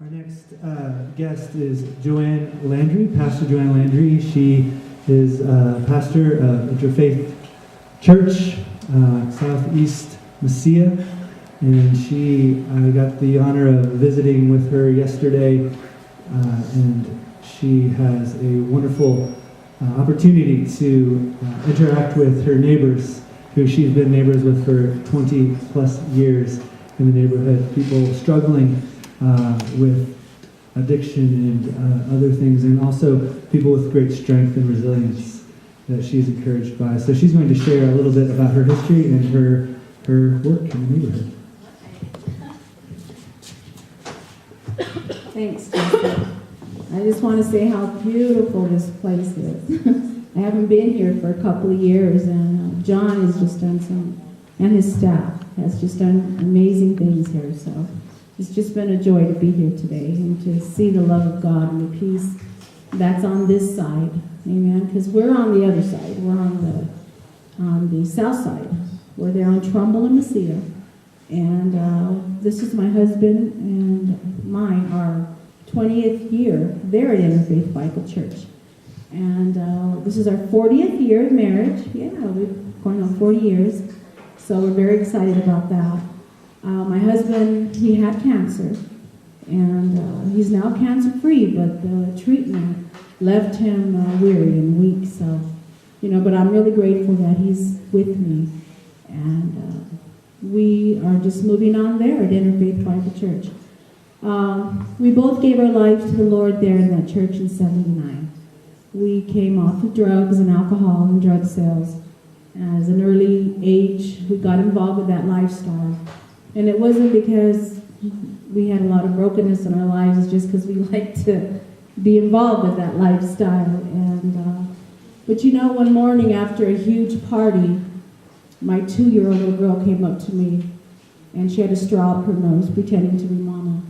Our next guest is Joanne Landry, Pastor Joanne Landry. She is pastor of Interfaith Church, Southeast Messiah, and I got the honor of visiting with her yesterday, and she has a wonderful opportunity to interact with her neighbors, who she's been neighbors with for 20 plus years in the neighborhood, people struggling with addiction and other things, and also people with great strength and resilience that she's encouraged by. So she's going to share a little bit about her history and her work in the neighborhood. Thanks, Jason. I just want to say how beautiful this place is. I haven't been here for a couple of years, and John has just done and his staff has just done amazing things here. So it's just been a joy to be here today and to see the love of God and the peace that's on this side. Amen. Because we're on the other side. We're on the south side. We're there on Trumbull and Messiah. And this is my husband and mine, our 20th year there at Interfaith Bible Church. And this is our 40th year of marriage. Yeah, we've going on 40 years. So we're very excited about that. My husband, he had cancer, and he's now cancer-free, but the treatment left him weary and weak. So, but I'm really grateful that he's with me. And we are just moving on there at Interfaith Bible Church. We both gave our lives to the Lord there in that church in 79. We came off of drugs and alcohol and drug sales. As an early age, we got involved with that lifestyle. And it wasn't because we had a lot of brokenness in our lives, it's just because we liked to be involved with that lifestyle. But one morning after a huge party, my 2-year-old little girl came up to me, and she had a straw up her nose, pretending to be Mama.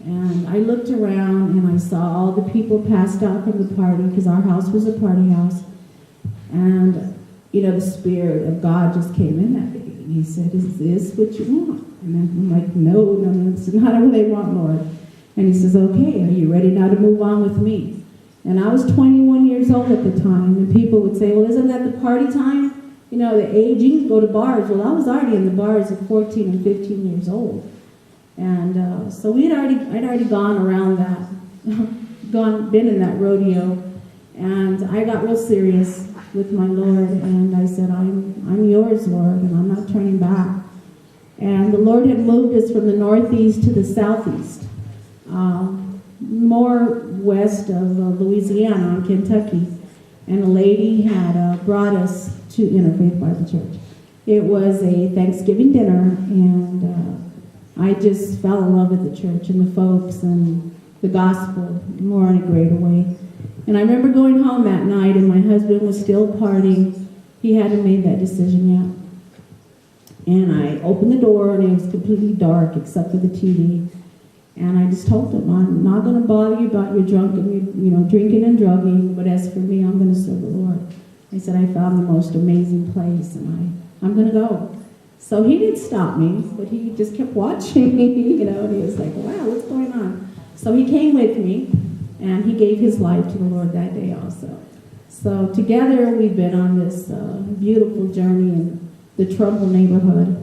And I looked around, and I saw all the people passed out from the party, because our house was a party house. And, the Spirit of God just came in that baby. And he said, "Is this what you want?" And I'm like, no, it's not what I want, Lord. And he says, "Okay, are you ready now to move on with me?" And I was 21 years old at the time, and people would say, "Well, isn't that the party time? The age, you can go to bars." Well, I was already in the bars at 14 and 15 years old. And so I'd already gone around that, been in that rodeo. And I got real serious with my Lord, and I said, I'm yours, Lord, and I'm not turning back. And the Lord had moved us from the northeast to the southeast, more west of Louisiana and Kentucky. And a lady had brought us to Interfaith Bible Church. It was a Thanksgiving dinner, and I just fell in love with the church and the folks and the gospel more in a greater way. And I remember going home that night, and my husband was still partying. He hadn't made that decision yet. And I opened the door, and it was completely dark except for the TV. And I just told him, "I'm not going to bother you about your drinking and drugging, but as for me, I'm going to serve the Lord." I said, "I found the most amazing place, and I'm going to go." So he didn't stop me, but he just kept watching me, and he was like, "Wow, what's going on?" So he came with me, and he gave his life to the Lord that day also. So together we've been on this beautiful journey in the Trumbull neighborhood.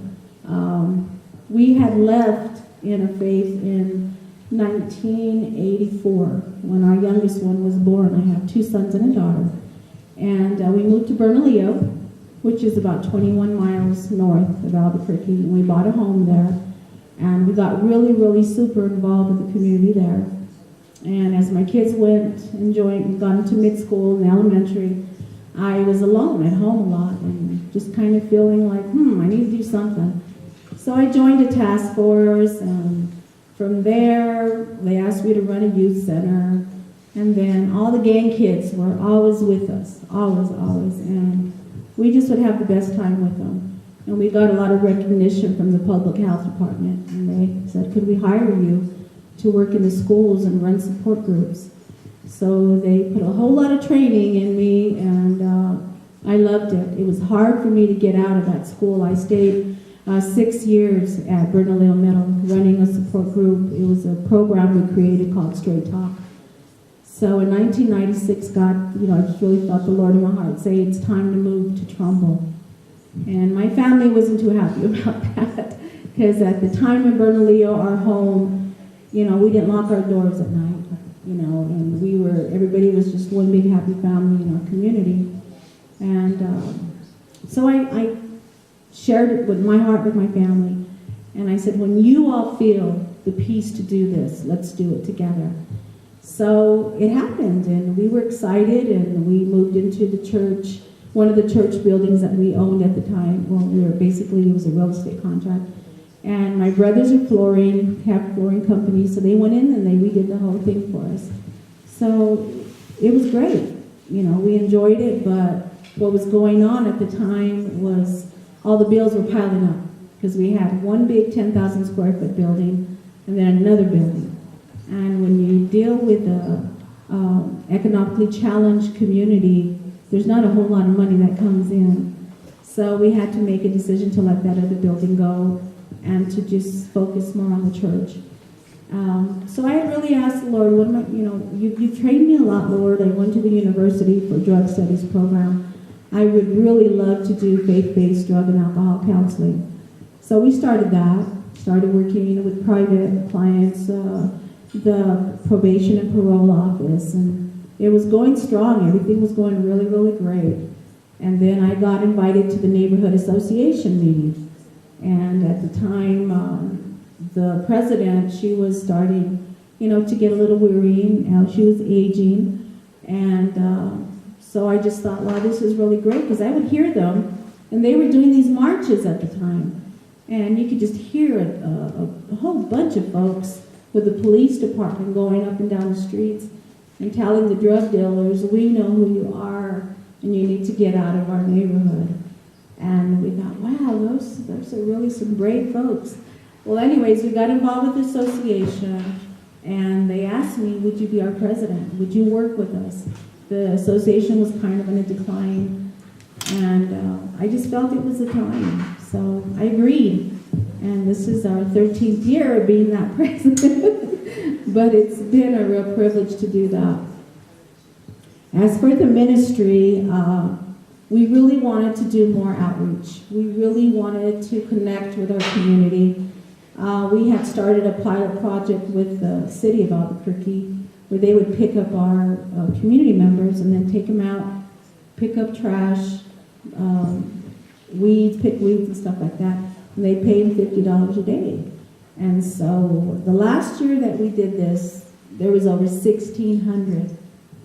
We had left Interfaith in 1984 when our youngest one was born. I have 2 sons and a daughter. And we moved to Bernalillo, which is about 21 miles north of Albuquerque. And we bought a home there. And we got really, really super involved in the community there. And as my kids went and got into mid-school and elementary, I was alone at home a lot and just kind of feeling like, I need to do something. So I joined a task force, and from there, they asked me to run a youth center. And then all the gang kids were always with us, always. And we just would have the best time with them. And we got a lot of recognition from the public health department. And they said, "Could we hire you to work in the schools and run support groups?" So they put a whole lot of training in me, and I loved it. It was hard for me to get out of that school. I stayed 6 years at Bernalillo Middle, running a support group. It was a program we created called Straight Talk. So in 1996, God, I just really felt the Lord in my heart say it's time to move to Trumbull. And my family wasn't too happy about that, because at the time in Bernalillo, our home, we didn't lock our doors at night, and everybody was just one big happy family in our community. And so I shared it with my heart with my family, and I said, when you all feel the peace to do this, let's do it together. So it happened, and we were excited, and we moved into the church, one of the church buildings that we owned at the time. Well, it was a real estate contract. And my brothers are have flooring companies, so they went in and they redid the whole thing for us. So it was great. We enjoyed it, but what was going on at the time was all the bills were piling up, because we had one big 10,000 square foot building and then another building. And when you deal with a economically challenged community, there's not a whole lot of money that comes in. So we had to make a decision to let that other building go and to just focus more on the church. So I really asked the Lord, what am I, you've trained me a lot, Lord. I went to the university for drug studies program. I would really love to do faith-based drug and alcohol counseling. So we started working with private clients, the probation and parole office, and it was going strong. Everything was going really, really great. And then I got invited to the neighborhood association meeting. And at the time, the president, she was starting, to get a little weary. She was aging. And so I just thought, wow, this is really great, because I would hear them, and they were doing these marches at the time. And you could just hear a whole bunch of folks with the police department going up and down the streets and telling the drug dealers, we know who you are, and you need to get out of our neighborhood. And we thought, wow, those are really some brave folks. Well, anyways, we got involved with the association, and they asked me, would you be our president? Would you work with us? The association was kind of in a decline, and I just felt it was the time. So I agreed. And this is our 13th year of being that president. But it's been a real privilege to do that. As for the ministry, we really wanted to do more outreach. We really wanted to connect with our community. We had started a pilot project with the city of Albuquerque, where they would pick up our community members and then take them out, pick up trash, pick weeds and stuff like that. And they pay them $50 a day. And so the last year that we did this, there was over 1,600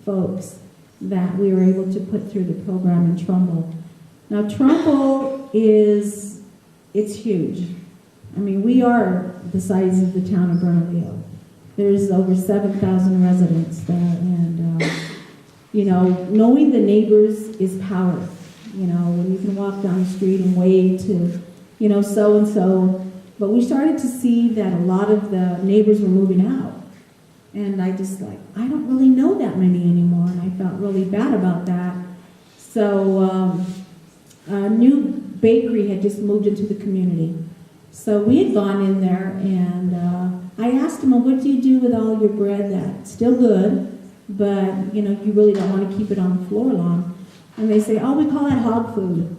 folks that we were able to put through the program in Trumbull. Now Trumbull it's huge. I mean, we are the size of the town of Bernalillo. There's over 7,000 residents there, and knowing the neighbors is power. When you can walk down the street and wave to, so-and-so. But we started to see that a lot of the neighbors were moving out. And I don't really know that many anymore, and I felt really bad about that. So a new bakery had just moved into the community. So we had gone in there, and I asked them, well, what do you do with all your bread that's still good, but you really don't want to keep it on the floor long? And they say, oh, we call that hog food.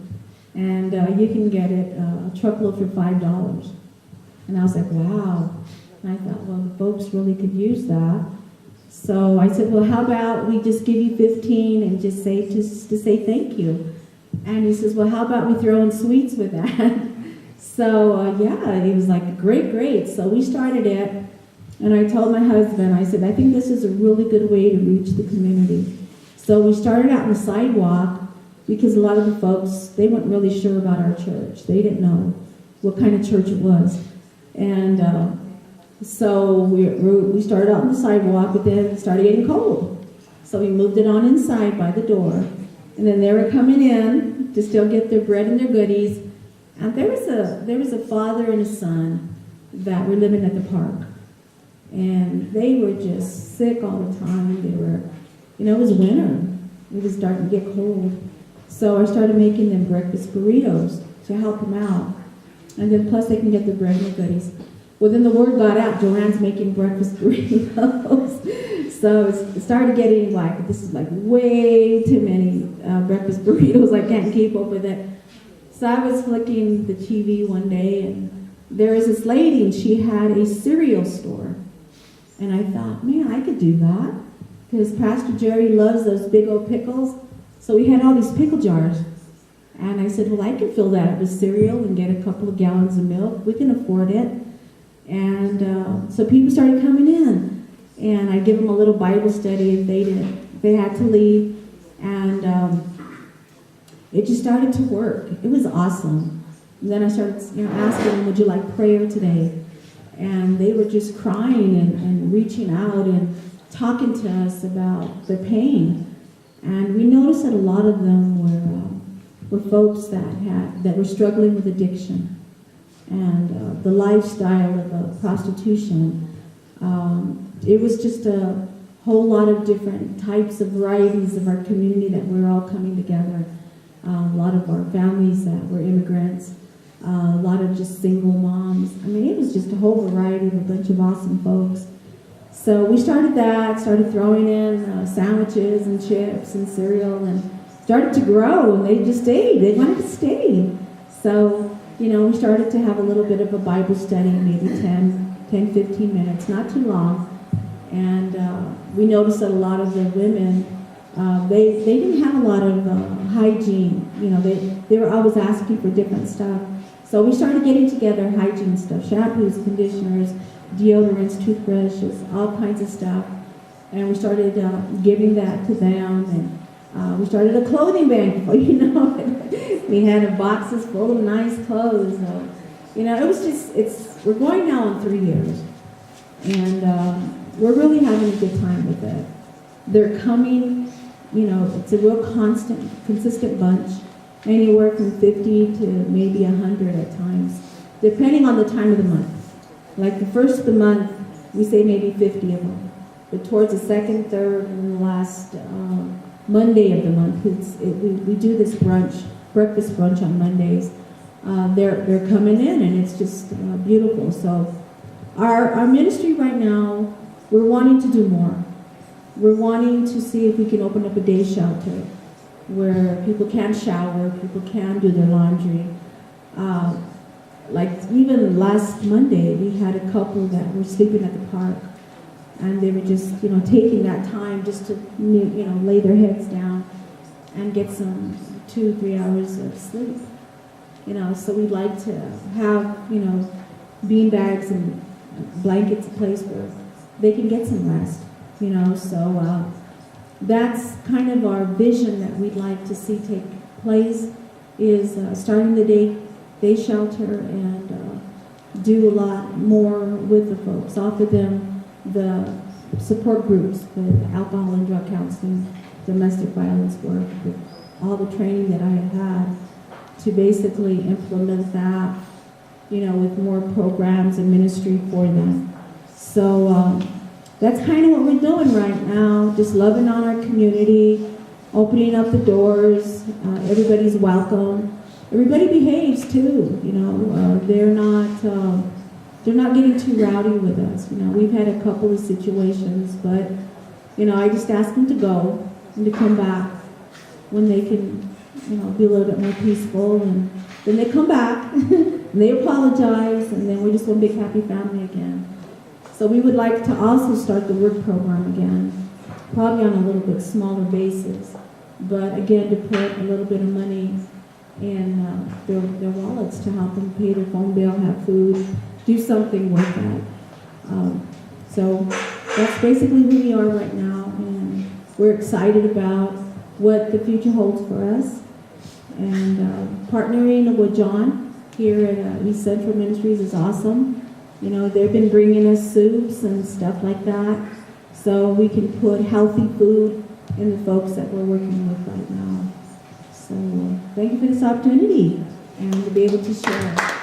And you can get it a truckload for $5. And I was like, wow. And I thought, well, folks really could use that. So I said, well, how about we just give you 15 and just to say thank you? And he says, well, how about we throw in sweets with that? So it was like great. So we started it, and I told my husband, I said, I think this is a really good way to reach the community. So we started out on the sidewalk, because a lot of the folks, they weren't really sure about our church. They didn't know what kind of church it was. And so we started out on the sidewalk, but then it started getting cold. So we moved it on inside by the door. And then they were coming in to still get their bread and their goodies. And there was a father and a son that were living at the park. And they were just sick all the time. They were, it was winter. It was starting to get cold. So I started making them breakfast burritos to help them out. And then plus they can get the bread and the goodies. Well, then the word got out, Joanne's making breakfast burritos. So it started getting like, this is like way too many breakfast burritos. I can't keep up with it. So I was flicking the TV one day, and there was this lady, and she had a cereal store. And I thought, man, I could do that. Because Pastor Jerry loves those big old pickles. So we had all these pickle jars. And I said, well, I can fill that up with cereal and get a couple of gallons of milk. We can afford it. And so people started coming in. And I give them a little Bible study if they had to leave. And it just started to work. It was awesome. And then I started asking them, would you like prayer today? And they were just crying and reaching out and talking to us about their pain. And we noticed that a lot of them were folks that were struggling with addiction and the lifestyle of prostitution. It was just a whole lot of different types of varieties of our community that we're all coming together. A lot of our families that were immigrants, a lot of just single moms. I mean, it was just a whole variety of a bunch of awesome folks. So we started throwing in sandwiches and chips and cereal, and started to grow, and they just stayed. They wanted to stay. So, we started to have a little bit of a Bible study, maybe 10-15 minutes, not too long. And we noticed that a lot of the women, they didn't have a lot of hygiene. They were always asking for different stuff. So we started getting together hygiene stuff, shampoos, conditioners, deodorants, toothbrushes, all kinds of stuff. And we started giving that to them. And we started a clothing bank. We had boxes full of nice clothes. It was just, we're going now on 3 years. And we're really having a good time with it. They're coming, it's a real consistent bunch, anywhere from 50 to maybe 100 at times, depending on the time of the month. Like the first of the month, we say maybe 50 of them. But towards the second, third, and the last Monday of the month, we do this breakfast brunch on Mondays. They're coming in, and it's just beautiful. So our ministry right now, we're wanting to do more. We're wanting to see if we can open up a day shelter where people can shower, people can do their laundry. Like even last Monday, we had a couple that were sleeping at the park, and they were just, taking that time just to, lay their heads down and get some 2-3 hours of sleep. So we'd like to have, bean bags and blankets, a place where they can get some rest, So that's kind of our vision that we'd like to see take place, is starting the day shelter and do a lot more with the folks, offer them the support groups with alcohol and drug counseling, domestic violence work, with all the training that I have had to basically implement that, with more programs and ministry for them. So that's kind of what we're doing right now, just loving on our community, opening up the doors. Everybody's welcome. Everybody behaves too, they're not getting too rowdy with us. We've had a couple of situations, but, I just ask them to go and to come back when they can, be a little bit more peaceful. And then they come back and they apologize, and then we're just one big happy family again. So we would like to also start the work program again, probably on a little bit smaller basis, but again, to put a little bit of money in their wallets to help them pay their phone bill, have food, do something with that. So that's basically who we are right now, and we're excited about what the future holds for us. And partnering with John here at East Central Ministries is awesome. They've been bringing us soups and stuff like that, so we can put healthy food in the folks that we're working with right now. So thank you for this opportunity and to be able to share.